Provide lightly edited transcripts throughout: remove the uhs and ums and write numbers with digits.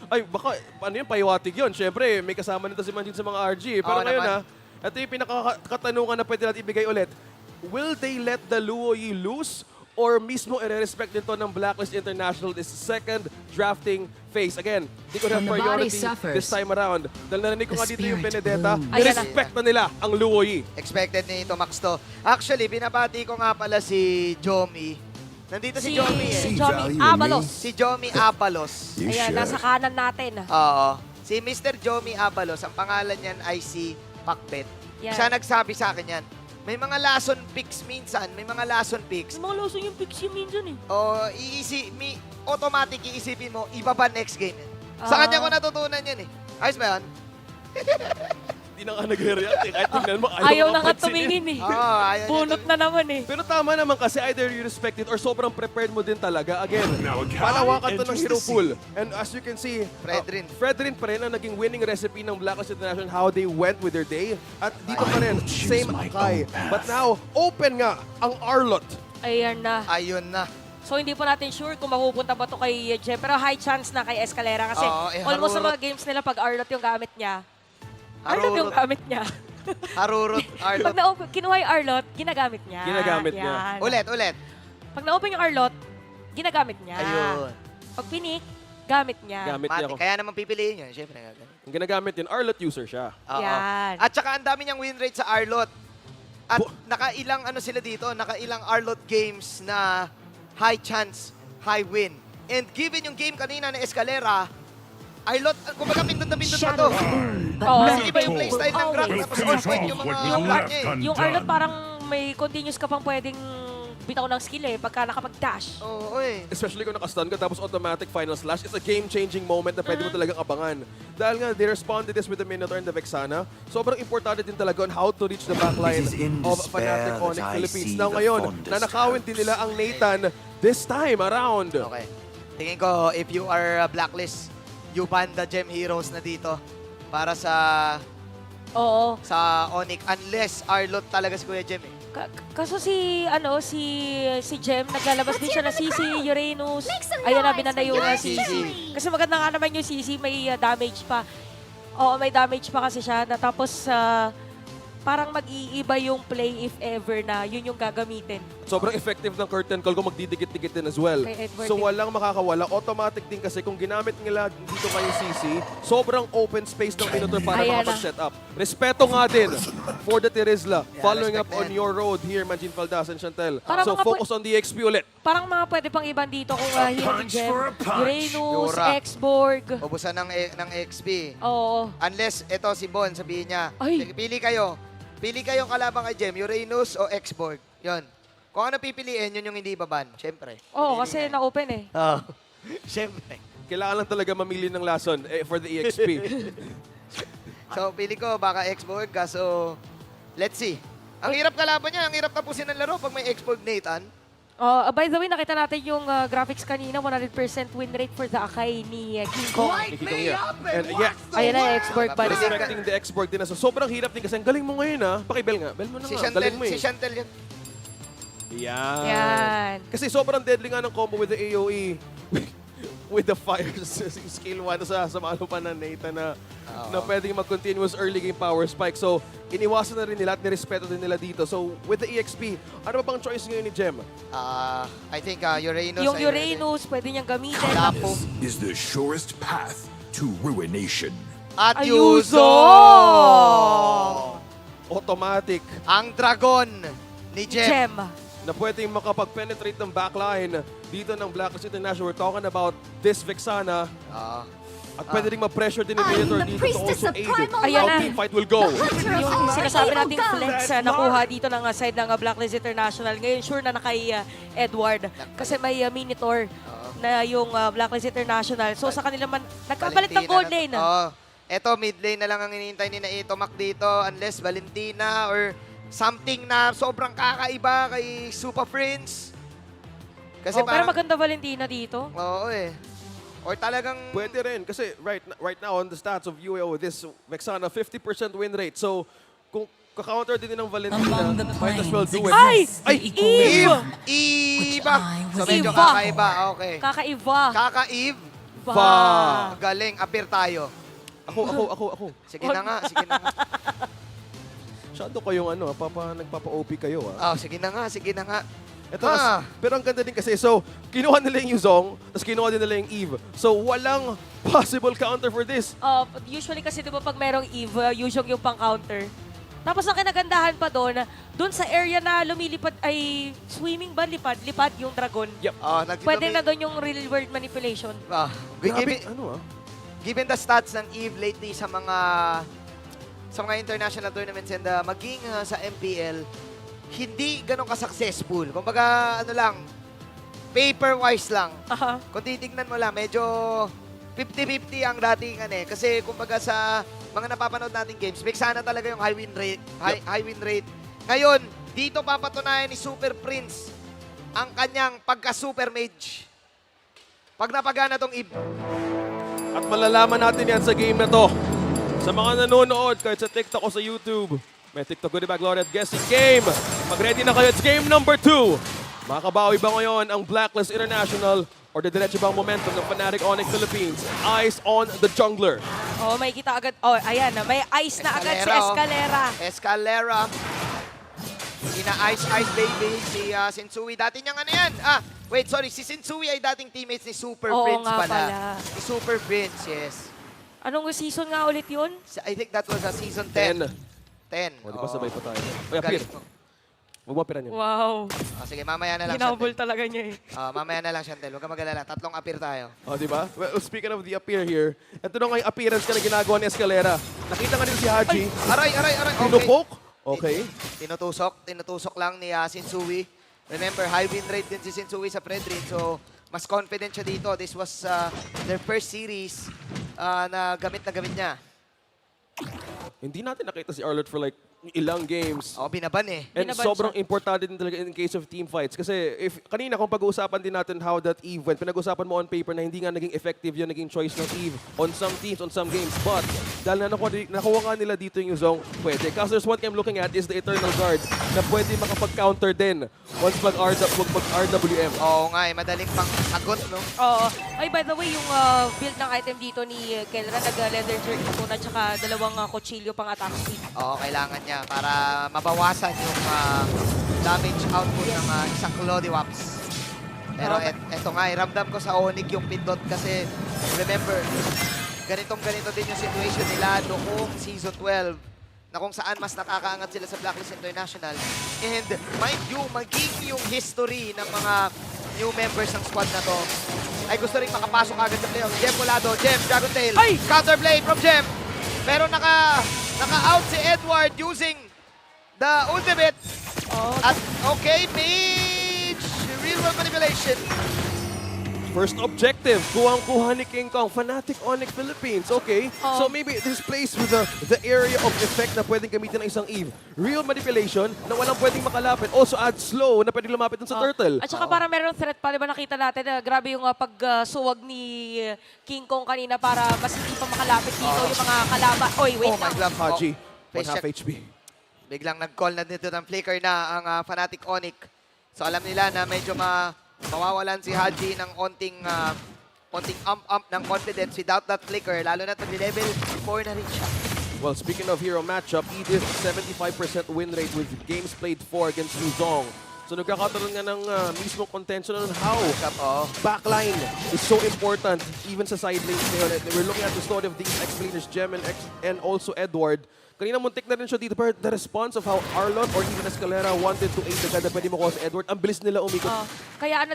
Ay, baka, ano yun, pahiwatig yun. Siyempre, may kasama nito si Manjin sa mga RG. Pero Oo ngayon naman. ito yung pinakakatanungan na pwede natin ibigay ulit. Will they let the Luoyi loose? Or mismo i-respect nito ng Blacklist International this second drafting phase? Again, di ko na When the body priority suffers, this time around. Dahil narinig ko the nga dito yung spirit Benedetta, blooms. Ayan na. i-respect na nila ang Luoyi. Expected ni Tomax to. Actually, binabati ko nga pala si Jomi. Nandito si Jomi eh. See Jomi value in Abalos. me? Si Jomi Abalos. You Ayan, should. nasa kanan natin. Oo. Si Mr. Jomi Abalos, ang pangalan niyan ay si Pacbet. Yan. Siya nagsabi sa akin yan. May mga lason picks minsan, may mga lason picks. Mga loso yung picks yung minsan eh. O automatic iisipin mo, iba ba next game yan? Sa kanya ko natutunan yan eh. Ayos ba yan? Hindi na nga nag-react eh. Kahit tingnan mo, Ayaw na nga pansinin. tumingin eh. Oo, ayaw niya Bunot na naman eh. Pero tama naman kasi either you respect it or sobrang prepared mo din talaga. Again, Now a guy palawakan to ng enters hero the pool. And as you can see, Fredrin. Fredrin pa rin ang naging winning recipe ng Blacklist International, how they went with their day. At dito pa rin, choose same my Akai. own path. But now, open nga ang Arlot. Ayan na. Ayun na. So hindi po natin sure kung mapupunta ba to kay Jem. Pero high chance na kay Escalera kasi Oo, almost sa harurot. mga games nila pag Arlot yung gamit niya. Arlot yung gamit niya. Harurot, Pag Arlot. kinuha yung Arlot, ginagamit niya. Ginagamit niya. Yan. Ulit. Pag na-open yung Arlot, ginagamit niya. Ayun. Pag pinik, gamit niya. Gamit niya Mati, ako. kaya naman pipiliin yun. Siyempre nga ganun. Ang ginagamit yun, Arlot user siya. Oo. Yan. At saka ang dami niyang win rate sa Arlot. At nakailang ano sila dito, nakailang Arlot games na high chance, high win. And given yung game kanina na Escalera, Arlot, kumbaga pindot na to. Oo. Kasi iba yung playstyle ng Grab, tapos on point yung mga part niya eh. Yung Arlot parang may continuous ka pang pwedeng bitaw ng skill eh pagka nakapag-dash. Oo eh. Especially kung nakastun ka tapos automatic final slash, it's a game-changing moment na pwede mo talagang abangan. Dahil nga, they responded this with the Minotaur and the Vexana. Sobrang importante din talaga on how to reach the backline It is in of despair Fnatic Onyx that I Philippines. see Now the ngayon, fondest nanakawin din nila ang Nathan this time around. Okay. Tingin ko, if you are a blacklist, you ban the gem heroes na dito para sa Oo. Onyx. Unless Arlot talaga si Kuya Gem eh. Kaso si Jem, naglalabas din siya na CC, Uranus. Ayan na, binanda yung CC. Kasi maganda nga naman yung CC, may damage pa. Oo, may damage pa kasi siya. Tapos, parang mag-iiba yung play if ever na yun yung gagamitin. Sobrang effective ng curtain call kung magdidikit-dikit din as well. Kay Edward So din. walang makakawala. Automatic din kasi kung ginamit nila dito kay CC, sobrang open space ng Minotaur para Ayan makapag-set up. Respeto nga din for the Terizla. Yeah, Following up respect on yan. your road here, Manjin Faldas and Chantel. Para So mga focus on the XP ulit. Parang mga pwede pang iban dito kung hero ni punch Jem. for a punch. Uranus, Yura. X-Borg. Ubusan ng XP. Oo. Unless, ito si Bon, sabihin niya, Ay. pili kayo. Pili kayong kalabang kay Gem, Uranus o X-Borg. Yun. Kung ano pipiliin, yun yung hindi baban. Siyempre. Oo, Piliin kasi niya. na-open eh. Oo. Siyempre. Kailangan lang talaga mamili ng lason for the EXP. So, pili ko baka X-Borg, kaso let's see. Ang hirap kalaban niya, ang hirap tapusin ng laro pag may X-Borg Nathan. By the way, nakita natin yung graphics kanina, 100% win rate for the Akai ni King Kong. And yeah, Ayan na, X-Borg pa rin. respecting the export din. So sobrang hirap din kasi ang galing mo ngayon ha. Pakibel nga. Bel mo na Si nga. Chantel, Galing mo eh. si Chantel yun. Yan. Yan. Kasi sobrang deadly nga ng combo with the AoE. With the fire skill 1 sa malo pa na Nathan na pwedeng mag-continuous early game power spike. So, iniwasan na rin nila at nirespeto din nila dito. So, with the EXP, ano ba bang choice ngayon ni Jem? I think Uranus. Yung ay Uranus, pwede niyang gamitin. Lapo. Is the surest path to ruination. At Ayuso! Yuzo! Automatic Ang dragon ni Gem. Gem. na pwedeng makapag-penetrate ng backline dito ng Blacklist International. We're talking about this Vexana. At pwede rin ma-pressure din ni Minotaur dito to also aid Ayan how na. team fight will go. Yung sinasabi nating flex nakuha dito ng side ng Blacklist International. Ngayon, sure na kay Edward. Kasi may Minotaur na yung Blacklist International. So sa kanila man, nagkapalit ng gold lane. Eto, mid lane na lang ang hinihintay ni na Itomac dito unless Valentina or something na sobrang kakaiba kay Super Prince. Kasi Pero maganda Valentina dito. Oo eh. Or talagang... Pwede rin kasi right now on the stats of UAO, this Vexana 50% win rate. So kung ka-counter din ng Valentina, might as well do it. Ay! Eve! Iba! So medyo Iba. kakaiba. Okay. Kakaiba. Kaka-Eve Ba. Galing, appear tayo. Ako. Sige na nga, sige na nga. Masyado kayong nagpapa-OP kayo ah. Oh, sige na nga. Ito, pero ang ganda din kasi, so, kinuha nila yung Yuzong, tapos kinuha din nila yung Eve. So, walang possible counter for this. Usually kasi di ba pag merong Eve, Yuzhong yung pang-counter. Tapos ang kinagandahan pa doon sa area na lumilipad ay swimming ba? Lipad yung dragon. Yep. Pwede na doon yung real world manipulation. Grabe, Given the stats ng Eve lately sa mga international tournaments and maging sa MPL, hindi ganun ka-successful. Kumbaga, paper-wise lang. Kung titignan mo lang, medyo 50-50 ang dating Kasi kumbaga sa mga napapanood nating games, big sana talaga yung high win rate. Ngayon, dito papatunayan ni Super Prince ang kanyang pagka-super mage. Pag napagana tong Eve. At malalaman natin yan sa game na to. Sa mga nanonood, kahit sa TikTok o sa YouTube, may TikTok Goodie Bag Laureate guessing game. Mag-ready na kayo. It's game number 2. Makabawi ba ngayon ang Blacklist International or didiretso ba ang momentum ng Fnatic Onyx Philippines? Eyes on the jungler. May kita agad. Ayan na. May ice na agad si Escalera. Escalera. Ina-ice baby si Sensui. Dati niyang si Sensui ay dating teammates ni Super Prince pala. Ni Super Prince, yes. Anong season nga ulit yun? I think that was season 10. 10. O, di ba sabay pa tayo? O, appear. Huwag mo appearan yun. Wow. Sige, mamaya na lang, Ginabol Chantel. talaga niya eh. Mamaya na lang, Chantel. Huwag ka mag-alala. 3 appear tayo. O, di ba? Well, speaking of the appear here, ito na nga yung appearance ka na ginagawa ni Escalera. Nakita nga din si Haji. Aray. Okay. Tinupok. Okay. Tinutusok lang ni Sensui. Remember, high win rate din si Sensui sa Predrin. So, mas confident siya dito. This was their first series na gamit niya. Hindi natin nakita si Arlott for like ilang games. Binaban eh. And Binaban sobrang siya. importante din talaga in case of team fights. Kasi kanina kung pag-uusapan din natin how that Eve went, pinag-uusapan mo on paper na hindi nga naging effective yung naging choice ng Eve on some teams, on some games. But dahil nakuha nga nila dito yung Zong, pwede. Kasi there's one thing I'm looking at is the Eternal Guard na pwede makapag-counter din once mag-RWM. Oo nga madaling pang sagot, no? Oo. Ay, by the way, yung build ng item dito ni Kelra, nag-leather shirt na po na tsaka dalawang kutsilyo pang attack speed. Oo, kailangan niya para mabawasan yung damage output ng isang Clodiwaps. Pero eto nga, ramdam ko sa Onyx yung pindot kasi remember, ganito din yung situation nila noong Season 12 na kung saan mas nakakaangat sila sa Blacklist International. And mind you, maging yung history ng mga new members ng squad na to ay gusto rin makapasok agad sa playoff. Jem Volado, Jem, Dragon Tail, counterplay from Jem. Pero naka-out si Edward using the ultimate. At okay, mage, real world manipulation. First objective, kuhang-kuha ni King Kong, Fnatic Onyx Philippines. Okay, so maybe this plays with the area of effect na pwedeng gamitin ng isang Eve. Real manipulation na walang pwedeng makalapit. Also add slow na pwedeng lumapit dun sa turtle. At saka para meron threat pa, di ba nakita natin, grabe yung pagsuwag ni King Kong kanina para mas hindi pa makalapit dito yung mga kalaban. Oy, wait my lang. glove. Haji, Face 1/2 check. HP. Biglang nag-call na dito ng flicker na ang Fnatic Onyx. So alam nila na medyo mawawalan si Haji ng onting ump ng confidence without that flicker, lalo na level 4 na rin siya. Well, speaking of hero matchup, Edith 75% win rate with games played 4 against Luzong. So nagkakataroon nga ng mismo contention on how backline is so important even sa side lanes ngayon. We're looking at the story of these ex-laners, Gem and also Edward. Kanina muntik na rin siya dito, pero the response of how Arlott or even Escalera wanted to aid agad na pwede mo si Edward, ang bilis nila umikot. Kaya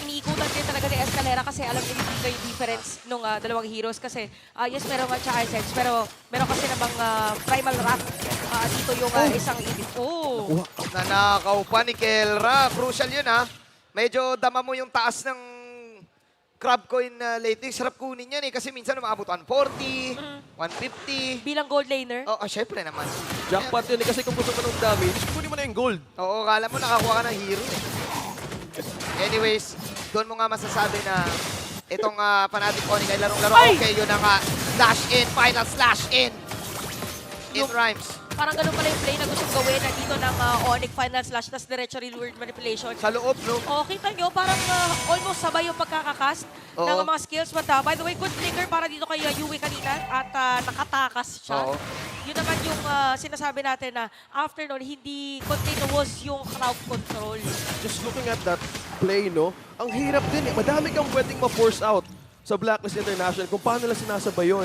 iniikutan din talaga ni Escalera kasi alam nila dito yung difference ng dalawang heroes kasi yes, meron nga siya Essence, pero meron kasi namang Primal Wrath dito yung isang Edith. Nanakaw pa ni Kelra. Crucial yun Medyo dama mo yung taas ng crab coin lately. Sarap kunin yan kasi minsan umaabot 140, 150. Bilang gold laner. Syempre naman. Jackpot yun kasi kung gusto mo ng damage, kunin mo na yung gold. Oo, kala mo nakakuha ka ng hero. Anyways, doon mo nga masasabi na itong Fnatic Onyx ay larong-laro. Okay, yun na nga. Slash in, final slash in. In rhymes. parang ganun pala yung play na gustong gawin na dito ng Onyx Final Slash tas diretso reward manipulation. Sa loob, no? O, kita nyo, parang almost sabay yung pagkakakast ng Oo. mga skills. But by the way, good flicker para dito kay Yui kanina at nakatakas siya. Oo. Yun naman yung sinasabi natin na after nun, hindi continuous yung crowd control. Just looking at that play, no? Ang hirap din eh. Madami kang pwedeng ma-force out sa Blacklist International kung paano nila sinasabay yun.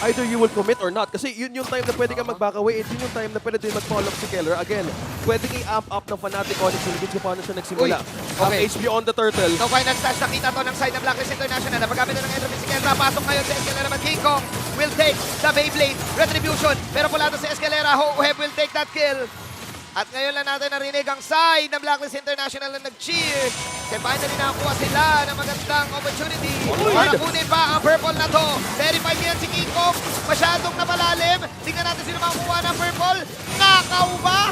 Either you will commit or not. Kasi yun yung time na pwede kang mag-back away. At yun yung time na pwede din mag-follow up si Keller. Again, pwedeng i-amp up ng Fnatic Onyx Philippines kung paano siya nagsimula. Uy, okay. HP on the turtle. No final stage, nakita to ng side ng Blacklist International. Napagamit na ng entropy si Kendra. Pasok ngayon sa Escalera naman. King Kong will take the Beyblade Retribution. Pero pula to si Escalera. Hoheb will take that kill. At ngayon lang natin narinig ang side ng Blacklist International na nag-cheer. Kasi finally nakakuha sila ng magandang opportunity para kunin pa ang purple na to. Verified yan si King Kong. Masyadong napalalim. Tingnan natin sino makakuha ng purple. Nakaw ba?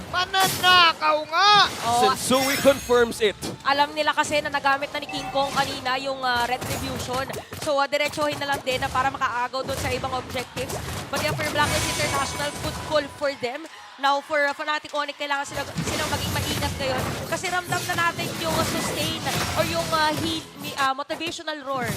Mananakaw nga! Sensui confirms it. Alam nila kasi na nagamit na ni King Kong kanina yung Retribution. So, diretsohin na lang din na para makaagaw doon sa ibang objectives. But yeah, for Blacklist International, good call for them. Now, for Fnatic Onyx, kailangan silang maging maingat ngayon. Kasi ramdam na natin yung sustain or yung motivational roar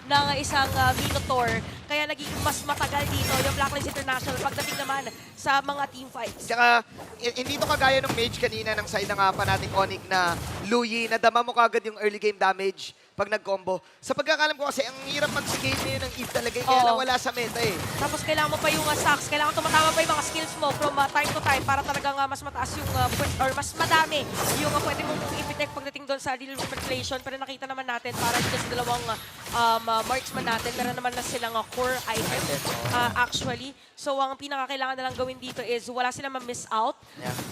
ng isang Minotaur. Kaya naging mas matagal dito yung Blacklist International pagdating naman sa mga team fights. Tsaka, hindi to kagaya ng mage kanina ng side ng Fnatic Onyx na Luyi, nadama mo kagad yung early game damage pag nag-combo. Sa pagkakalam ko kasi, ang hirap mag-scale ngayon ng Eve talaga, kaya nawala sa meta eh. Tapos kailangan mo pa yung stacks, kailangan tumatama pa yung mga skills mo from time to time para talagang mas mataas yung, or mas madami yung pwede mong i-protect pagdating doon sa deal manipulation. Pero nakita naman natin, para dito sa dalawang marksman natin, meron naman na silang core item actually. So ang pinakakailangan na lang gawin dito is wala silang ma-miss out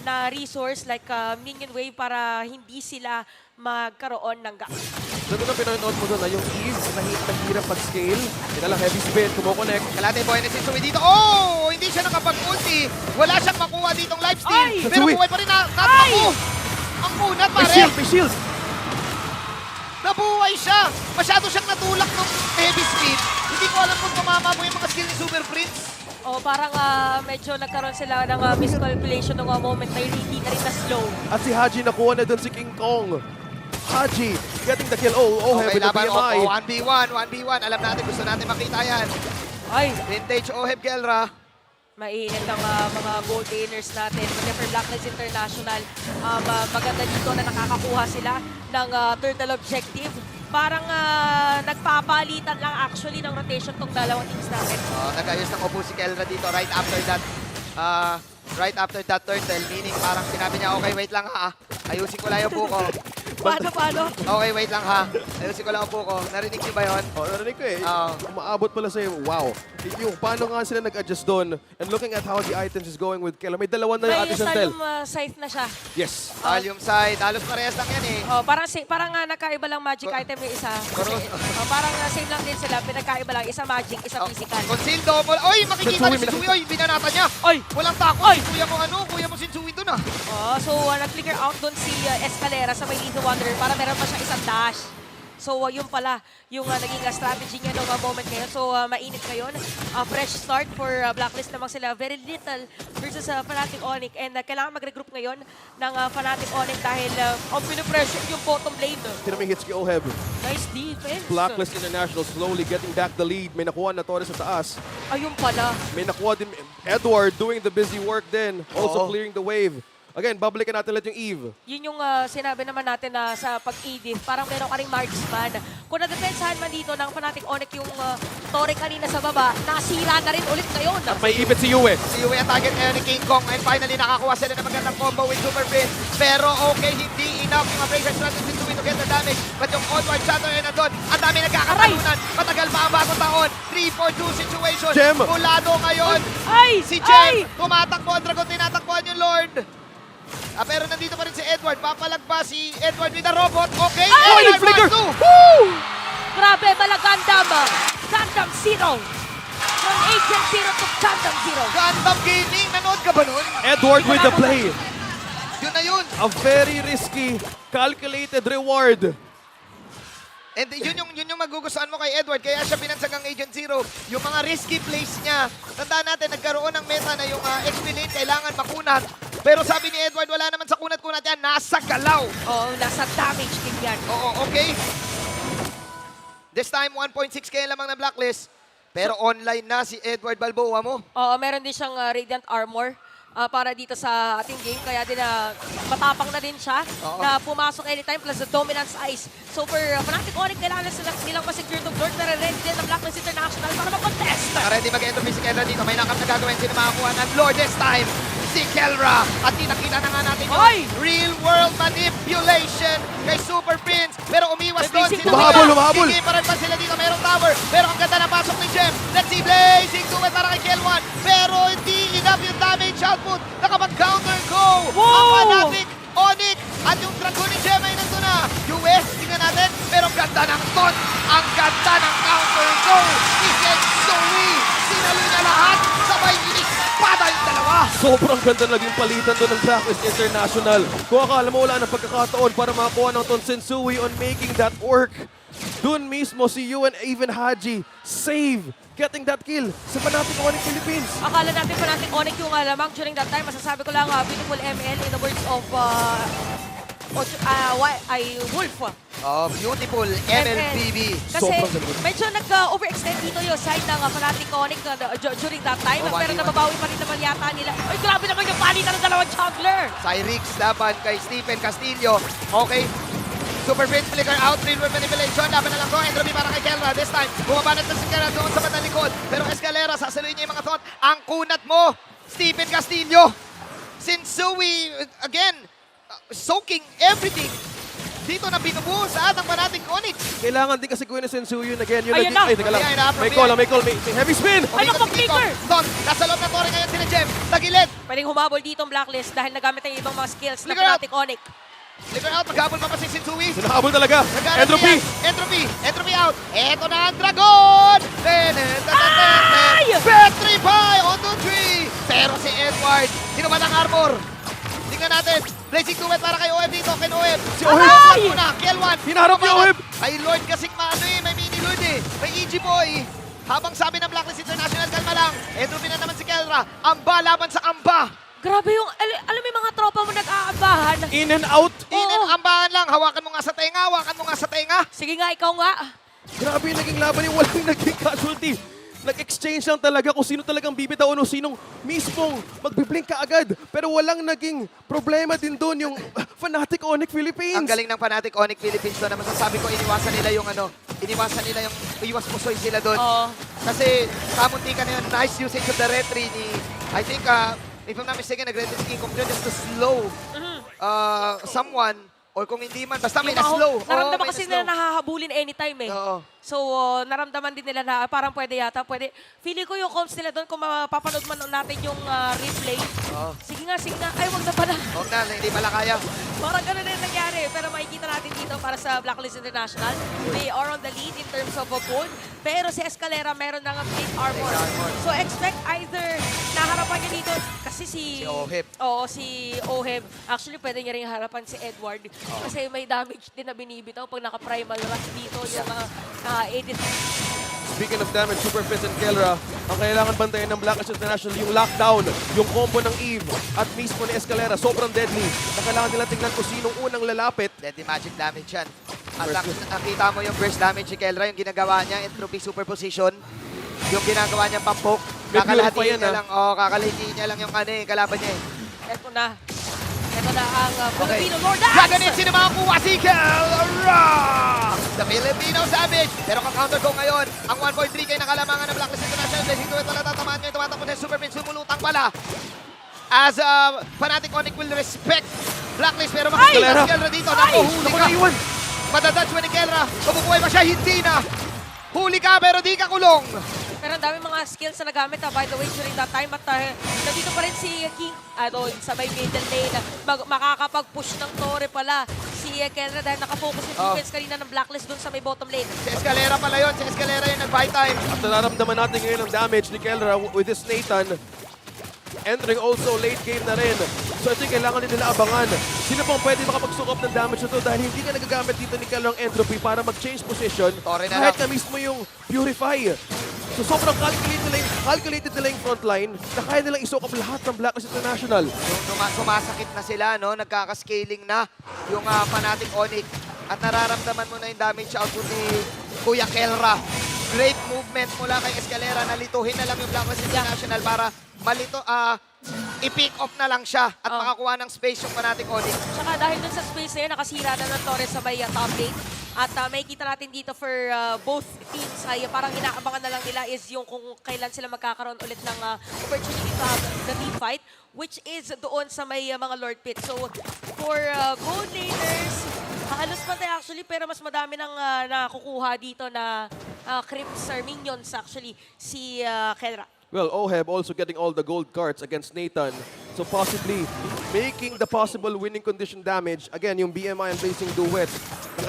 na resource like minion wave para hindi sila magkaroon ng gap. Doon na pinanood mo doon na yung Eve, nahirap mag-scale. Kailangan heavy spin, kumo-connect. Kalate boy na si Sui dito. Oh! Hindi siya nakapag-ulti. Wala siyang makuha ditong lifesteal. Ay! Pero Sui! buhay pa rin na. Ako! Ang kunat May pare! shield! May shield! Nabuhay siya! Masyado siyang natulak ng heavy speed. Hindi ko alam kung tumama mo yung mga skill ni Super Prince. Parang medyo nagkaroon sila ng miscalculation ng moment na yun, hindi na rin na-slow. At si Haji nakuha na doon si King Kong. Haji getting the kill. Okay, with the laban. BMI. 1v1. Alam natin, gusto natin makita yan. Ay! Vintage Oheb Gelra. Mainit ang mga gold gainers natin. Kasi for Blacklist International, maganda dito na nakakakuha sila ng turtle objective. Parang nagpapalitan lang actually ng rotation tong dalawang teams natin. Nag-ayos ng upo si Kelra dito right after that turtle. Meaning parang sinabi niya, okay, wait lang ha. Ayusin ko lang yung upo ko. Paano? Okay, wait lang ha. Ayusin ko lang upo ko. Narinig niyo ba yun? Narinig ko eh. Umaabot pala sa'yo. Wow. Yung paano nga sila nag-adjust doon. And looking at how the items is going with Keller. May dalawa na yung Ate Chantel. May scythe na siya. Yes. Volume side. Halos parehas lang yan eh. Parang nakaiba lang magic item yung isa. Parang same lang din sila. Pinagkaiba lang. Isa magic, isa physical. Conceal double. Oy, makikita ni si Sui. Oy, binanata niya. Oy! Walang takot. Kuya mo si Sui doon ah. So nag-flicker out doon si Escalera sa may Lethal Wanderer para meron pa siyang isang dash. So yun pala yung naging strategy niya noong moment ngayon. So mainit ngayon. Fresh start for Blacklist namang sila. Very little versus Fnatic Onyx. And kailangan mag-regroup ngayon ng Fnatic Onyx dahil pinipressure yung bottom lane. Tinaming hits kay Oheb. Nice defense. Blacklist International slowly getting back the lead. May nakuha na Torres sa taas. Ayun pala. May nakuha din Edward doing the busy work din. Also clearing the wave. Again, babalikan natin ulit yung Eve. Yun yung sinabi naman natin na sa pag-edit, parang meron ka ring marksman. Kung na-defensahan man dito ng Fnatic Onyx yung Torre kanina sa baba, nasira na rin ulit ngayon. At may ipit si Yue. Si Yue ang target ngayon ni King Kong and finally nakakuha sila ng magandang combo with Super Prince. Pero okay, hindi enough yung abrasion strategy to get the damage. But yung onward shatter ay nandun. Ang dami nagkakatalunan. Matagal pa ang bagong taon. 3-4-2 situation. Jem! Mulado ngayon. Ay! Si Jem, tumatakbo. Ang dragon, tinatakbuhan yung Lord. Pero nandito pa rin si Edward. Papalagpas si Edward with a robot. Okay. Ay! Edward, Flicker! 1-2. Woo! Grabe, malagandam. Gundam Zero. From Agent Zero to Gundam Zero. Gundam Gaming. Nanood ka ba nun? Edward with the play. Yun na yun. A very risky, calculated reward. And yun yung magugustuhan mo kay Edward, kaya siya pinansag ang Agent Zero. Yung mga risky plays niya, tandaan natin, nagkaroon ng meta na yung XP lane kailangan makunat. Pero sabi ni Edward, wala naman sa kunat-kunat yan, nasa galaw. Oo, nasa damage din yan. Oo, okay. This time, 1.6k lamang na blacklist. Pero online na si Edward Balboa mo. Oo, meron din siyang Radiant Armor para dito sa ating game. Kaya din matapang na din siya na pumasok anytime plus the Dominance Ice. So for Fnatic Onyx, kailangan nilang ma-secure the Lord na ready din ng Blacklist International para mag-contest. Ready mag-entropy si Kelra dito. May nakap na gagawin. Sino makakuha ng Lord this time? Si Kelra. At nakita na nga natin yung real world manipulation kay Super Prince. Pero umiwas doon. Humahabol. Hindi pa rin pa sila dito. Mayroong tower. Pero ang ganda na pasok ni Gem. Let's see Blazing Duet para kay Kel1. Pero hindi enough yung damage output. Nakapag-counter go. Ang Fnatic Onyx. At yung Dragon ni Gem ay nandun na. US, tingnan natin. Pero ang ganda ng ton. Ang ganda ng counter go. Isensui. Sinalo niya lahat. Sabay inispada yung dalawa. Sobrang ganda naging palitan doon ng Blacklist International. Kung akala mo wala ng pagkakataon para makakuha ng Tonsensui on making that work. Doon mismo si Yu and even Haji save getting that kill sa Fnatic Onyx Philippines. Akala natin Fnatic Onyx yung lamang during that time. Masasabi ko lang, beautiful ML in the words of Wolf. Oh, beautiful MLBB. Kasi medyo nag-overextend dito yung side ng Fnatic Onyx during that time. Pero nababawi pa rin naman yata nila. Ay, grabe naman yung palitan ng dalawang juggler. Cyrix laban kay Stephen Castillo. Okay. Super Prince flicker out, real world manipulation. Laban na lang to. Entropy para kay Kelra. This time, bumabanat na si Kelra doon sa bandang likod. Pero Escalera, sasaluhin niya yung mga thought. Ang kunat mo, Stephen Castillo. Sensui, again, soaking everything. Dito na binubuo sa atang Fnatic Onyx. Kailangan din kasi kuhin ni Sensu yun again. Yun Ayun na. Ay, teka lang. May call, may heavy spin! Ay, naku, flicker! Don, nasa loob na tore ngayon sila Jem. Tagilid. Pwedeng humabol dito ang Blacklist dahil nagamit ang ibang mga skills ng Flicker out. Fnatic Onyx. Flicker out, maghabol pa si Sensui. Sinahabol talaga. Entropy! Entropy out. Eto na ang Dragon! Ay! Petrify on the tree! Pero si Edward, sino ba ng armor? Tingnan natin. Blazing Duet para kay OM dito, kay OM. Si OM! Ay! Kel1. Hinaharap ni OM! Kay Lord kasing maano may mini Lord may EG Boy. Habang sabi ng Blacklist International, kalma lang. Entropy na naman si Kelra. Amba laban sa amba. Grabe yung, alam mo yung mga tropa mo nag-aabahan. In and out! Ambahan lang. Hawakan mo nga sa tenga, hawakan mo nga sa tenga. Sige nga, ikaw nga. Grabe yung naging laban yung walang naging casualty. Nag-exchange lang talaga kung sino talagang bibitaw o sinong mismong magbiblink ka agad. Pero walang naging problema din doon yung Fnatic Onyx Philippines. Ang galing ng Fnatic Onyx Philippines doon. Masasabi ko, iniwasan nila yung iwas pusoy sila doon. Kasi kamunti ka na yun, nice usage of the retry ni, I think, if I'm not mistaken, nag-retry si King Kong John just to slow someone. Or kung hindi man, basta may na-slow. Naramdaman kasi nila nahahabulin anytime eh. Oo. So, naramdaman din nila na parang pwede yata. Feeling ko yung comms nila doon, kung mapapanood man natin yung replay. Sige nga. Ay, wag na pala. Huwag na, hindi pala kaya. Parang ganun na yung nangyari. Pero makikita natin dito para sa Blacklist International. They are on the lead in terms of a goal. Pero si Escalera meron ng plate armor. So, expect either naharapan niya dito. Kasi si Oheb. Oo, si Oheb. Actually, pwede niya rin harapan si Edward. Kasi may damage din na binibitaw pag naka-primal rush dito. Yung mga 80. Speaking of damage, Super Fizz and Kelra, ang kailangan bantayan ng Blacklist International yung lockdown, yung combo ng Eve, at mismo ni Escalera, sobrang deadly. Na kailangan nila tingnan kung sinong unang lalapit. Deadly magic damage yan. At nakita mo yung burst damage ni Kelra, yung ginagawa niya, entropy superposition. Yung ginagawa niya pampok. Kakalahatiin niya lang. Kakalahatiin niya lang yung kalaban niya eh. Ito na ang Filipino Lord Dance! Gaganit sino makakuha si Kelra! The Filipino Savage! Pero ka-counter go ngayon, ang 1.3 kay nakalamangan ng Blacklist International. Blazing Duet na natatamaan ngayon, tumatakbo na Super Prince, sumulutang pala. As Fnatic Onyx will respect Blacklist, pero makikita si Kelra dito. Nakuhuli ka! Madadadge ni Kelra, mabubuhay ba siya? Hindi na! Huli ka pero di ka kulong! Pero ang dami mga skills na nagamit by the way during that time at nandito pa rin si King doon sa may middle lane. Makakapag-push ng Torre pala si Kelra dahil nakafocus yung defense kanina ng Blacklist doon sa may bottom lane. Si Escalera pala yun. Si Escalera yung nag-buy time. At nararamdaman natin ngayon ang damage ni Kelra with this Nathan. entering also late game na rin. So ito yung kailangan din nila abangan. Sino pong pwede makapag-sukop ng damage na to dahil hindi ka nagagamit dito ni Kelong Entropy para mag-change position Tore na kahit lang. na mismo yung Purify. So sobrang calculated nila yung frontline na kaya nilang isokop lahat ng Blacklist International. Sumasakit na sila, no? Nagkakascaling na yung Fnatic Onyx. At nararamdaman mo na yung damage output ni Kuya Kelra. Great movement mula kay Escalera. Nalituhin na lang yung Blacklist International para i-pick off na lang siya at makakuha ng space yung Fnatic Onyx. Tsaka dahil dun sa space na yun, nakasira na ng Torres sa may top lane. At may kita natin dito for both teams ay parang inaabangan na lang nila is yung kung kailan sila magkakaroon ulit ng opportunity to have the team fight, which is doon sa may mga Lord Pit. So for gold laners, halos pantay actually, pero mas madami nang nakukuha dito na creeps or minions actually si Kelra. Well, Oheb also getting all the gold cards against Nathan. So possibly making the possible winning condition damage. Again, yung BMI and Blazing Duet.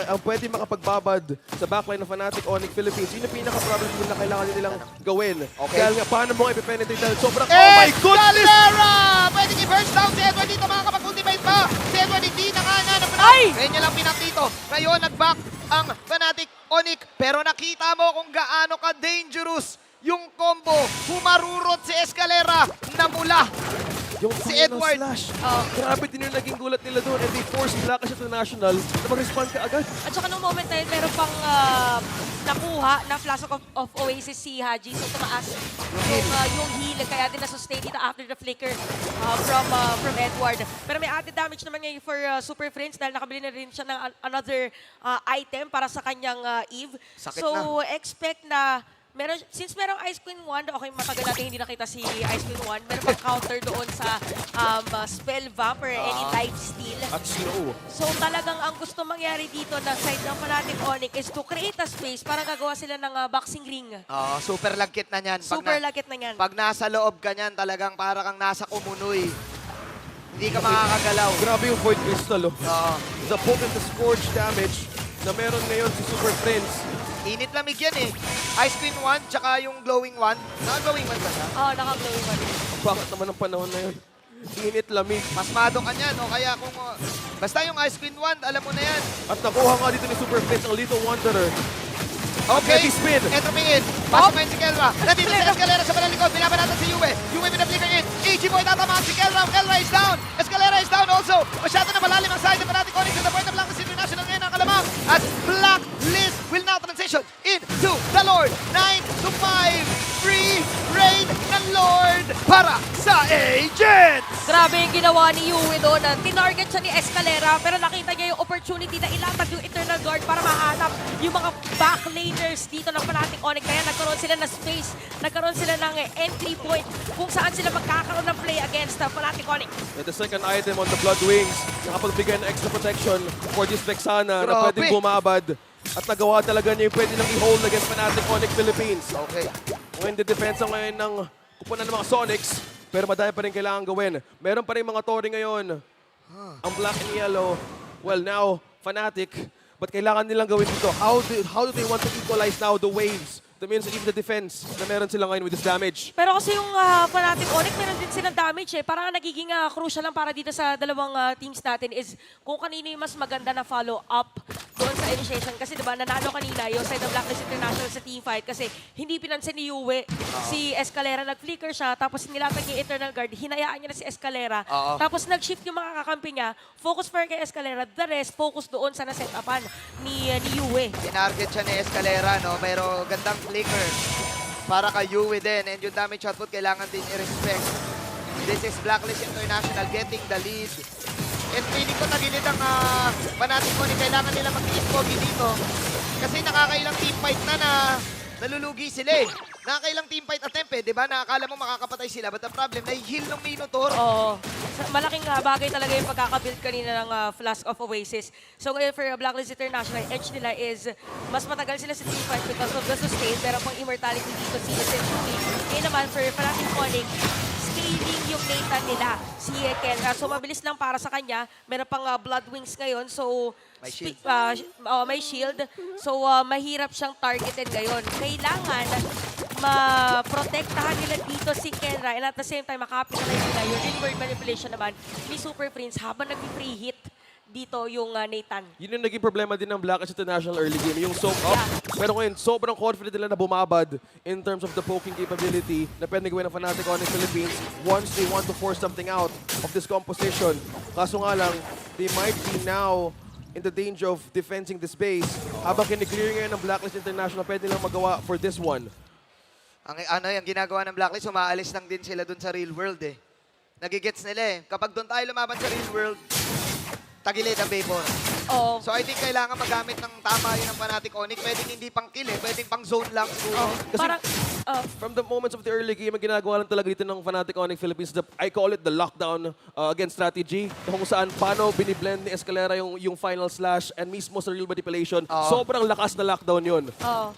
Ang pwede makapagbabad sa backline ng Fnatic Onyx Philippines. Yun yung pinaka-problem na kailangan nilang gawin. Okay. Dahil nga, paano mo i-penetrate dahil sobrang... Oh my goodness! Escalera! Pwedeng i-burst down si Edward dito, makakapag-ultimate pa. Si Edward hindi na nga na Ay! Ngayon niya lang pinap dito. Ngayon, nag-back ang Fnatic Onyx. Pero nakita mo kung gaano ka-dangerous yung combo. Humarurot si Escalera na mula. Yung Si final Edward. slash. Grabe din yung naging gulat nila doon. And they forced Blacklist International na mag-respond ka agad. At saka nung moment na yun, meron pang nakuha na flash of Oasis si Haji. So tumaas yung heal. Kaya din na-sustain dito after the flicker from Edward. Pero may added damage naman ngayon for Super Friends dahil nakabili na rin siya ng another item para sa kanyang Eve. Sakit so expect na since merong Ice Queen Wand, okay, matagal natin hindi nakita si Ice Queen Wand, meron pang counter doon sa Spell Vamp or any life steal. At slow. So talagang ang gusto mangyari dito na side ng Fnatic Onyx is to create a space para gagawa sila ng boxing ring. Super lagkit na niyan. Super lagit na yan. Pag nasa loob ka niyan, talagang para kang nasa kumunoy. Hindi ka makakagalaw. Grabe yung Void Crystal. Oh. The potent scourge damage na meron ngayon si Super Friends. Init lamig yan eh. Ice Queen Wand, tsaka yung Glowing Wand. Naka-Glowing Wand ba siya? Naka-glowing pa rin. Bakit naman ang panahon na yun? Init lamig. Pasmado ka niyan, o kaya kung... basta yung Ice Queen Wand, alam mo na yan. At nakuha nga dito ni Super Friends ang Little Wanderer. Okay, Heavy spin. entropy in. Pasok ngayon si Kelra. Nandito si Escalera sa balalikod. Binabanatan si Yue. Yue pinaflicker in. EG Boy tatamaan si Kelra. Kelra is down. Escalera is down also. Masyado na malalim ang side ng Fnatic Onyx. At the point of Blacklist International ngayon ang kalamang. At Blacklist will now transition into the Lord. 9 to 5. Free reign ng Lord para sa Agents. Grabe yung ginawa ni Yue doon. Tinarget siya ni Escalera pero nakita niya yung opportunity na ilatag yung Eternal Guard para mahanap yung mga backlaners dito ng Fnatic Onyx. Kaya nagkaroon sila ng space, nagkaroon sila ng entry point kung saan sila magkakaroon ng play against the Fnatic Onyx. And the second item on the Blood Wings, nakapagbigay ng extra protection for this Vexana na pwedeng bumabad. At nagawa talaga niya yung pwede nang i-hold against Fnatic Onyx Philippines. Okay. Ngayon, the defense ngayon ng kupunan ng mga Sonics, pero madami pa rin kailangan gawin. Meron pa rin mga Tori ngayon. Ang Black and Yellow, well now, Fnatic, but kailangan nilang gawin dito. How do they want to equalize now the waves? That means even the defense na meron sila ngayon with this damage. Pero kasi yung Fnatic Onyx, meron din silang damage eh. Parang nagiging crucial lang para dito sa dalawang teams natin is kung kanino yung mas maganda na follow-up doon sa initiation. Kasi diba, nanalo kanina yung side ng Blacklist International sa team fight kasi hindi pinansin ni Yue. Si Escalera, nag-flicker siya, tapos nilatag yung Eternal Guard, hinayaan niya na si Escalera. Tapos nag-shift yung mga kakampi niya, focus for kay Escalera, the rest, focus doon sa na-set-upan ni Yue. Tinarget siya ni Escalera, no? Pero gandang flicker para kay Yue din. And yung damage output kailangan din i-respect. This is Blacklist International getting the lead. And feeling ko tagilid ang Fnatic Onyx. Kailangan nila mag-i-pogi dito. Kasi nakakailang team fight na nalulugi sila eh. Nakakailang team fight attempt eh. Diba? Nakakala mo makakapatay sila. But the problem, nai-heal ng Minotaur. Oo. Malaking bagay talaga yung pagkakabuild kanina ng Flask of Oasis. So ngayon for Blacklist International, edge nila is mas matagal sila sa team fight because of the sustain. Pero pang immortality dito si Century. Ngayon naman for Fnatic Onyx, scaling yung Nathan nila, si Ken. So mabilis lang para sa kanya. Meron pang Blood Wings ngayon. So May shield. may shield. So mahirap siyang targetin ngayon. Kailangan ma-protektahan nila dito si Kenra and at the same time, makapitalize nila yung real world manipulation naman ni Super Prince habang nag-free hit dito yung Nathan. Yun yung naging problema din ng Blck International early game, yung soak up. Yeah. Pero ngayon, sobrang confident nila na bumabad in terms of the poking capability na pwede gawin ng Fnatic Onyx Philippines once they want to force something out of this composition. Kaso nga lang, they might be now in the danger of defending this base. Habang kiniklear ngayon ng Blacklist International, pwede lang magawa for this one. Yung ginagawa ng Blacklist, umaalis lang din sila dun sa real world eh. Nagigets nila eh. Kapag doon tayo lumaban sa real world, tagilid ang Vapor. Oo. So I think kailangan magamit ng tama yun ng Fnatic Onyx. Pwedeng hindi pang kill eh. Pwedeng pang zone lang siguro. Kasi Parang, from the moments of the early game, ang ginagawa lang talaga dito ng Fnatic Onyx Philippines, I call it the lockdown against strategy, kung saan paano biniblend ni Escalera yung final slash and mismo sa real manipulation. Sobrang lakas na lockdown yun.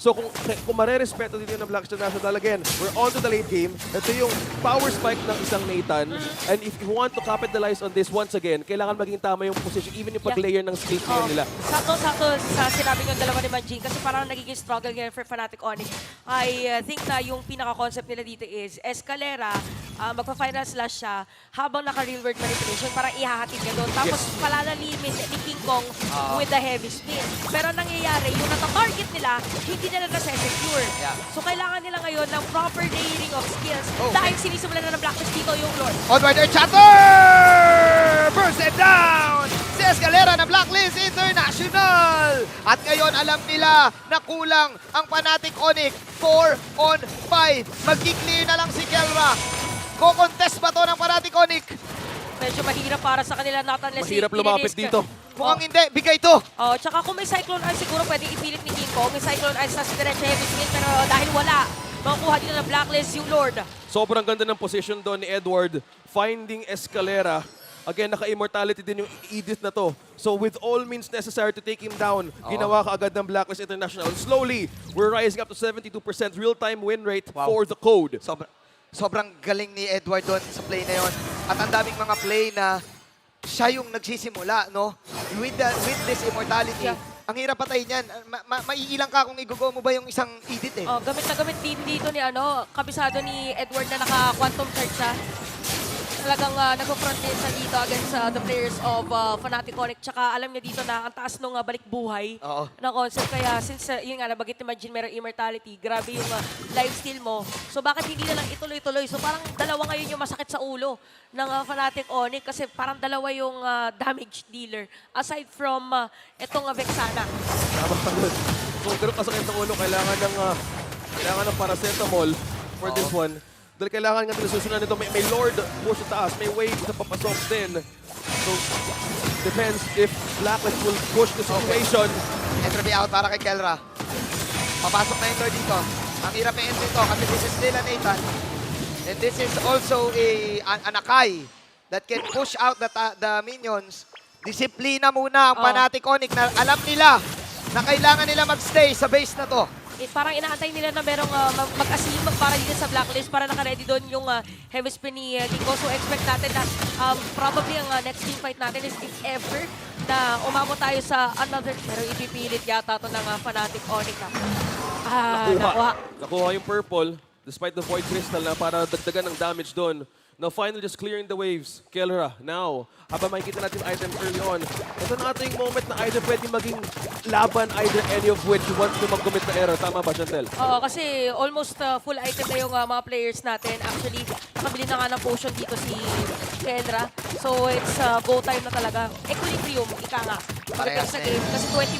So kung marerespeto dito ng Blck International, again, we're on to the late game. Ito yung power spike ng isang Nathan. And if you want to capitalize on this once again, kailangan maging tama yung position, even yung pag-layer ng skate nila. sakto sa sinabi ng dalawa ni Manjin kasi parang nagiging struggle ngayon for Fnatic Onyx. I think na yung pinaka-concept nila dito is Escalera, magpa-final slash siya habang naka-real world manipulation, parang ihahatid niya doon. Tapos palalalimit ni King Kong with the heavy spin. Pero nangyayari, yung nata-target nila, hindi nila nasa-secure. So kailangan nila ngayon ng proper layering of skills dahil sinisimulan na ng Blacklist dito yung Lord. Onward their chatter! Burst it down! Si Escalera na Blacklist International! At ngayon alam nila na kulang ang Fnatic Onyx. 4 on 5. Mag-clear na lang si Kelra. Ko-contest ba to ng Fnatic Onyx? Medyo mahirap para sa kanila, not unless Mahirap lumapit dito. Mukhang hindi. Bigay to. Tsaka kung may Cyclone Ice, siguro pwede ipilit ni King Kong. May Cyclone Ice na si Diretso Heavy Spin, pero dahil wala, makukuha dito ng Blacklist yung Lord. Sobrang ganda ng position doon ni Edward, finding Escalera. Again, naka-immortality din yung Edith na to. So with all means necessary to take him down, ginawa ka agad ng Blacklist International. Slowly, we're rising up to 72% real-time win rate for the code. Sobrang galing ni Edward doon sa play na yon. At ang daming mga play na siya yung nagsisimula, no? With this immortality. Ang hirap patayin yan. Maiilang ka kung igugo mo ba yung isang Edith eh. Gamit na gamit din dito ni kabisado ni Edward na naka-quantum charge siya. Talagang nag-front din siya dito against the players of Fnatic Onyx. Tsaka alam niya dito na ang taas nung balik buhay na concept. Kaya since yun nga, nabagit ni Majin, merong immortality, grabe yung lifesteal mo. So bakit hindi na lang ituloy-tuloy? So parang dalawa ngayon yung masakit sa ulo ng Fnatic Onyx kasi parang dalawa yung damage dealer. Aside from itong Vexana. Tama pa nun. Kung ganun kasakit ng ulo, kailangan ng paracetamol for this one. Dahil kailangan nga nila susunod nito, may Lord push sa taas, may wave na papasok din. So, depends if Blacklist will push the situation. Entropy out para kay Kelra. Papasok na yung Lord dito. Ang hirap yung entry to kasi this is still a Nathan. And this is also an Akai that can push out the minions. Disiplina muna ang Fnatic Onyx na alam nila na kailangan nila magstay sa base na to. Parang inaantay nila na merong mag-asim para dito sa Blacklist para naka-ready doon yung heavy spin ni Kiko. So expect natin na probably ang next team fight natin is if ever na umabot tayo sa another, pero ipipilit yata ito ng Fnatic Onyx. Nakuha yung purple despite the Void Crystal na para dagdagan ng damage doon. Now finally just clearing the waves. Kelra, now, habang makikita natin items early on, ito na ito yung moment na either pwede maging laban, either any of which wants to mag-commit na error. Tama ba, Chantel? Oo, kasi almost full item na yung mga players natin. Actually, nakabili na nga ng potion dito si Kendra. So it's go time na talaga. Equilibrium, ika nga. Parehas sa game. Kasi 22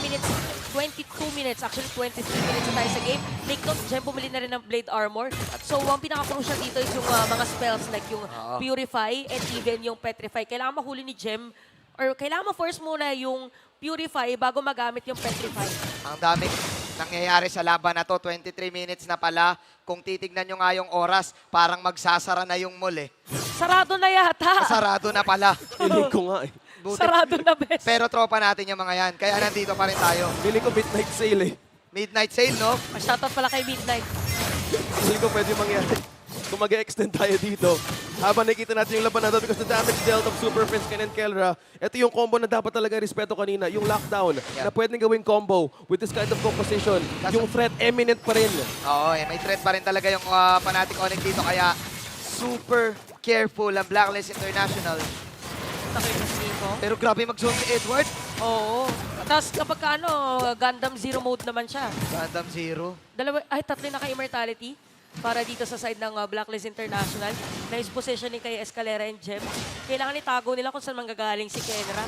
minutes, actually 23 minutes na tayo sa game. Take note, Jem bumili na rin ng Blade Armor. So ang pinaka-crucial dito is yung mga spells like yung Purify and even yung Petrify. Kailangan mahuli ni Jem or kailangan ma-force muna yung Purify bago magamit yung Petrify. Ang daming nangyayari sa laban na to. 23 minutes na pala. Kung titignan nyo nga yung oras, parang magsasara na yung mall eh. Sarado na yata. Sarado na pala. Feeling ko nga eh. Sarado na, best. Pero tropa natin yung mga yan. Kaya nandito pa rin tayo. Feeling ko midnight sale eh. Midnight sale, no? Shoutout pala kay Midnight. Feeling ko pwede mangyari. Kung mag-extend tayo dito, habang nakikita natin yung laban na to because the damage dealt of Super Prince Ken and Kelra, ito yung combo na dapat talaga respeto kanina, yung lockdown na pwedeng gawing combo with this kind of composition. Yung threat eminent pa rin. Oo, may threat pa rin talaga yung Fnatic Onyx dito, kaya super careful ang Blacklist International. Takay kasi dito. Pero grabe mag-zone si Edward. Oo. Tapos kapag ka, Gundam Zero mode naman siya. Gundam Zero. Tatlo naka-immortality para dito sa side ng Blacklist International. Nice positioning kay Escalera and Gem. Kailangan itago nila kung saan manggagaling si Kenra.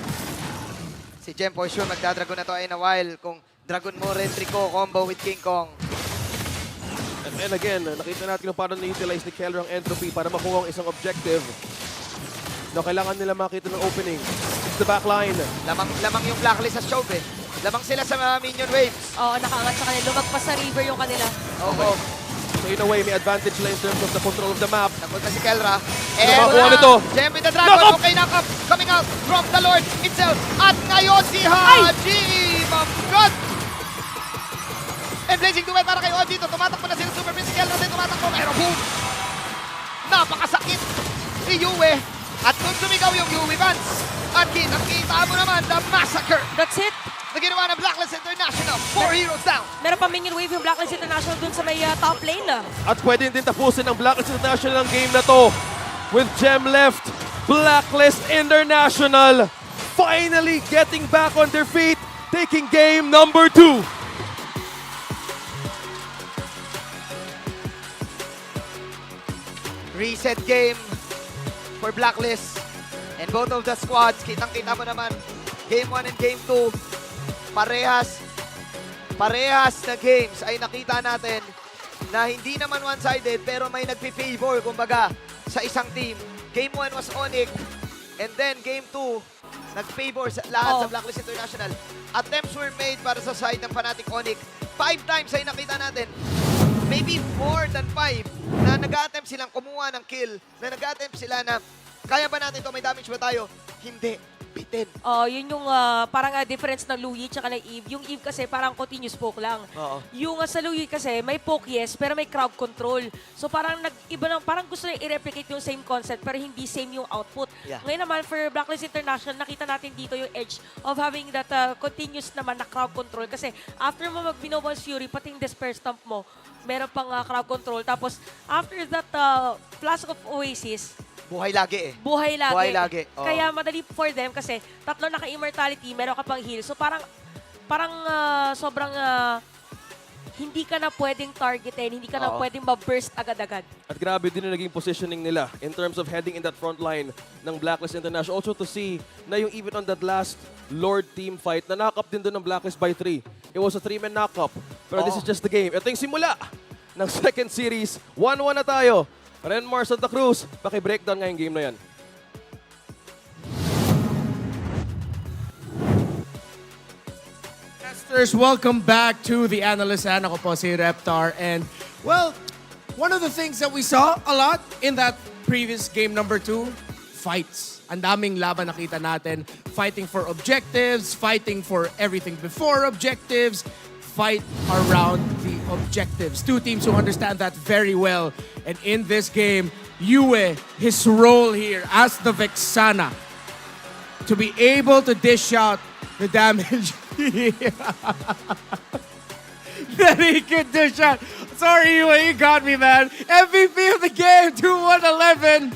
Si Gem for sure magdadragon na to in a while kung Dragon mo Rentrico combo with King Kong. And again, nakita natin kung paano na-utilize ni Kelra ang entropy para makuha ang isang objective. No, kailangan nila makita ng opening. It's the backline. Lamang yung Blacklist sa show eh. Lamang sila sa mga minion waves. Oo, nakaangat sa kanila. Lumagpas sa river yung kanila. Oo. So in a way, may advantage sila in terms of the control of the map. Napunta si Kelra. Nakakuha nito. Gem with the dragon. Okay, knock-up. Coming out from the Lord itself. At ngayon si Haji. Mamgod. And blazing duet para kay Odd dito. Tumatakbo na sila Super Prince. Kelra din tumatakbo. Pero boom. Napakasakit ni Yue. At kung sumigaw yung Yue Vance. At kita mo naman the massacre That's it. na ginawa ng Blacklist International. 4 heroes down. Meron pa minion wave yung Blacklist International dun sa may top lane. At pwede din tapusin ng Blacklist International ang game na to. With Gem left, Blacklist International finally getting back on their feet, taking game number 2. Reset game for Blacklist. And both of the squads, kitang-kita mo naman, Game 1 and Game 2, parehas na games ay nakita natin na hindi naman one-sided pero may nagpi-favor, kumbaga, sa isang team. Game 1 was Onyx, and then Game 2, nag-favor sa lahat sa Blacklist International. Attempts were made para sa side ng Fnatic Onyx. 5 times ay nakita natin. Maybe more than 5 na nag-attempt silang kumuha ng kill, na nag-attempt sila na kaya ba natin to, may damage ba tayo? Hindi. Bitin. Yun yung parang difference ng Louis tsaka ng Eve. Yung Eve kasi parang continuous poke lang. Yung sa Louis kasi may poke yes, pero may crowd control. So parang parang gusto nila i-replicate yung same concept pero hindi same yung output. Yeah. Ngayon naman for Blacklist International, nakita natin dito yung edge of having that continuous naman na crowd control. Kasi after mo mag-Binobal's Fury, pati yung Despair Stomp mo, meron pang crowd control. Tapos after that Flask of Oasis, Buhay lagi eh. buhay lagi. Buhay lagi. Oo. Kaya madali for them kasi tatlo naka-immortality, meron ka pang heal. So parang sobrang hindi ka na pwedeng targetin, hindi ka na pwedeng ma-burst agad-agad. At grabe din yung naging positioning nila in terms of heading in that front line ng Blacklist International. Also to see na yung even on that last Lord team fight, na knock-up din doon ng Blacklist by 3. It was a 3-man knock-up. Pero this is just the game. Ito yung simula ng second series. 1-1 na tayo. Renmar Santa Cruz, paki-breakdown nga yung game na yan. Casters, welcome back to the Analyst. Ako po si Reptar. And, well, one of the things that we saw a lot in that previous game number 2, fights. Ang daming laban nakita natin. Fighting for objectives, fighting for everything before objectives, fight around the objectives. Two teams who understand that very well. And in this game, Yue, his role here as the Vexana, to be able to dish out the damage that he could dish out. Sorry, Yue, you got me, man. MVP of the game, 2-1-11.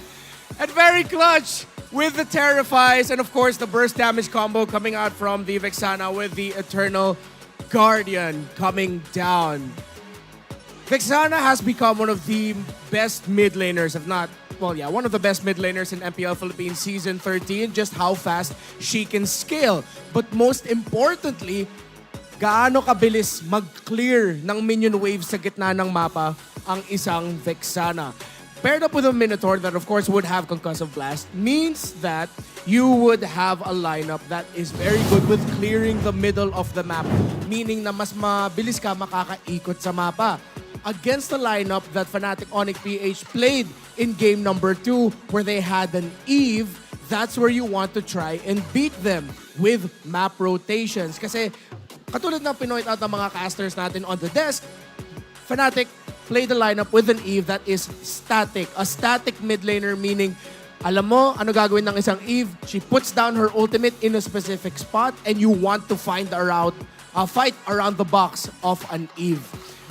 And very clutch with the Terrifies. And of course, the burst damage combo coming out from the Vexana with the Eternal Guardian coming down. Vexana has become one of the best mid laners, if not, well, yeah, one of the best mid laners in MPL Philippines Season 13, just how fast she can scale. But most importantly, gaano kabilis mag-clear ng minion waves sa gitna ng mapa ang isang Vexana. Paired up with a Minotaur that of course would have Concussive Blast means that you would have a lineup that is very good with clearing the middle of the map. Meaning na mas mabilis ka makakaikot sa mapa. Against the lineup that Fnatic Onyx PH played in game number 2 where they had an Eve, that's where you want to try and beat them with map rotations. Kasi katulad ng pinoint out ng mga casters natin on the desk, Fnatic play the lineup with an Eve that is static. A static mid laner, meaning alam mo ano gagawin ng isang Eve. She puts down her ultimate in a specific spot and you want to find fight around the box of an Eve.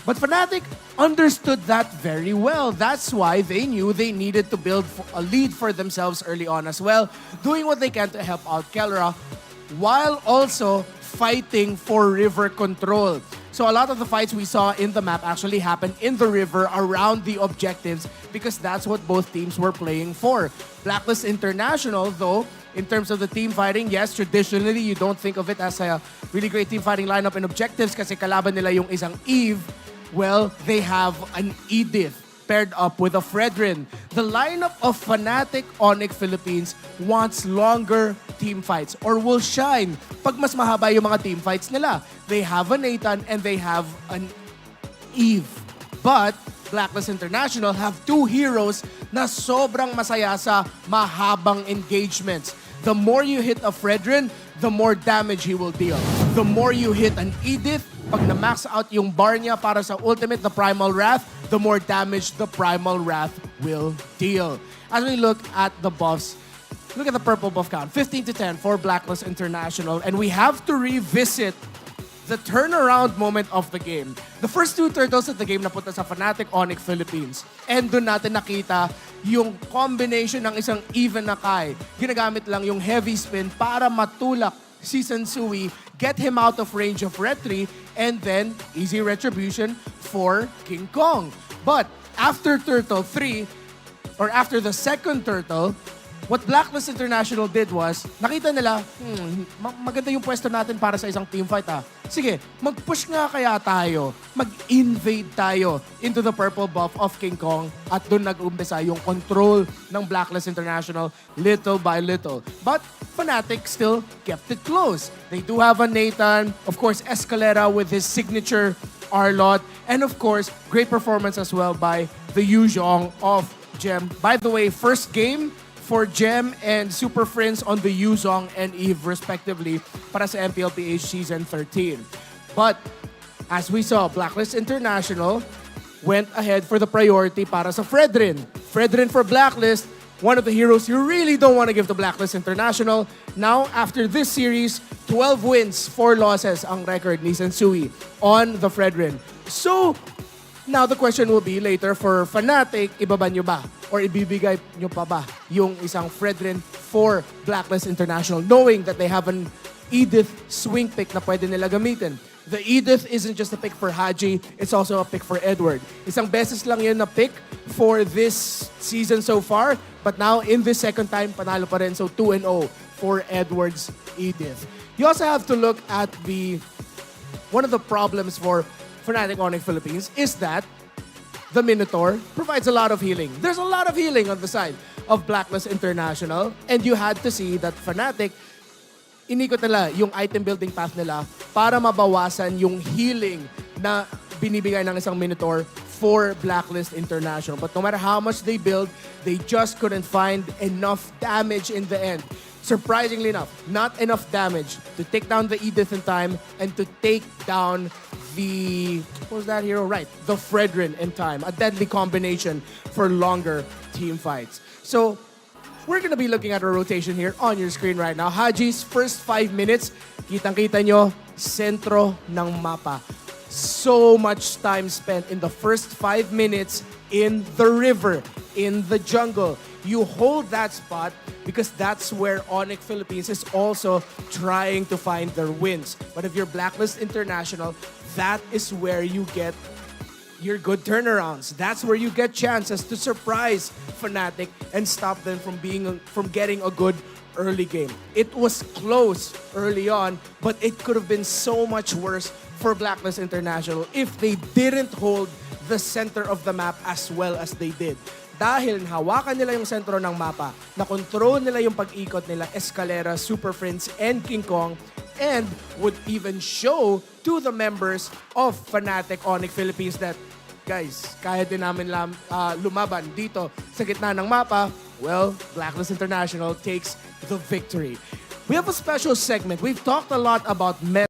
But Fnatic understood that very well. That's why they knew they needed to build a lead for themselves early on as well, doing what they can to help out Kelra, while also fighting for river control. So a lot of the fights we saw in the map actually happened in the river around the objectives because that's what both teams were playing for. Blacklist International, though, in terms of the team fighting, yes, traditionally you don't think of it as a really great team fighting lineup and objectives kasi kalaban nila yung isang Eve. Well, they have an Edith paired up with a Fredrin. The lineup of Fnatic Onyx Philippines wants longer team fights or will shine pag mas mahaba yung mga team fights nila. They have a Nathan and they have an Eve. But Blacklist International have two heroes na sobrang masaya sa mahabang engagements. The more you hit a Fredrin, the more damage he will deal. The more you hit an Edith, pag na-max out yung bar niya para sa ultimate, the Primal Wrath, the more damage the Primal Wrath will deal. As we look at the buffs, look at the purple buff count, 15-10 for Blacklist International, and we have to revisit the turnaround moment of the game. The first two turtles at the game napunta sa Fnatic Onyx Philippines. And doon natin nakita yung combination ng isang even na Kai. Ginagamit lang yung heavy spin para matulak si Sansui, get him out of range of Retri, and then easy retribution for King Kong. But after Turtle 3, or after the second Turtle, what Blacklist International did was, nakita nila, maganda yung pwesto natin para sa isang team fight Sige, mag-push nga kaya tayo, mag-invade tayo into the purple buff of King Kong at doon nag-umpisa yung control ng Blacklist International little by little. But Fnatic still kept it close. They do have a Nathan, of course Escalera with his signature Arlot, and of course, great performance as well by the Yuzhong of Gem. By the way, first game for Gem and Super Friends on the Yuzhong and Eve respectively para sa MPLPH Season 13. But as we saw, Blacklist International went ahead for the priority para sa Fredrin. Fredrin for Blacklist, one of the heroes you really don't want to give to Blacklist International. Now, after this series, 12 wins, 4 losses ang record ni Sansui on the Fredrin. So, now the question will be later for Fnatic, ibaba nyo ba? Or ibibigay nyo pa ba yung isang Fredrin for Blacklist International, knowing that they have an Edith swing pick na pwede nila gamitin. The Edith isn't just a pick for Haji, it's also a pick for Edward. Isang beses lang yun na pick for this season so far, but now in this second time, panalo pa rin. So 2-0 for Edward's Edith. You also have to look at one of the problems for Fnatic Onyx Philippines is that the Minotaur provides a lot of healing. There's a lot of healing on the side of Blacklist International, and you had to see that Fnatic, inikot nila yung item building path nila para mabawasan yung healing na binibigay ng isang Minotaur for Blacklist International. But no matter how much they build, they just couldn't find enough damage in the end. Surprisingly enough, not enough damage to take down the Edith in time and to take down what was that hero? Right, the Fredrin in time. A deadly combination for longer team fights. So, we're gonna be looking at a rotation here on your screen right now. Haji's first 5 minutes, kitang-kita nyo, sentro ng mapa. So much time spent in the first 5 minutes in the river, in the jungle. You hold that spot because that's where Onyx Philippines is also trying to find their wins. But if you're Blacklist International, that is where you get your good turnarounds. That's where you get chances to surprise Fnatic and stop them from getting a good early game. It was close early on, but it could have been so much worse for Blacklist International if they didn't hold the center of the map as well as they did. Dahil hawakan nila yung sentro ng mapa, na-control nila yung pag-ikot nila, Escalera, Super Friends, and King Kong, and would even show to the members of Fnatic Onyx Philippines that, guys, kaya din namin lumaban dito sa gitna ng mapa. Well, Blacklist International takes the victory. We have a special segment. We've talked a lot about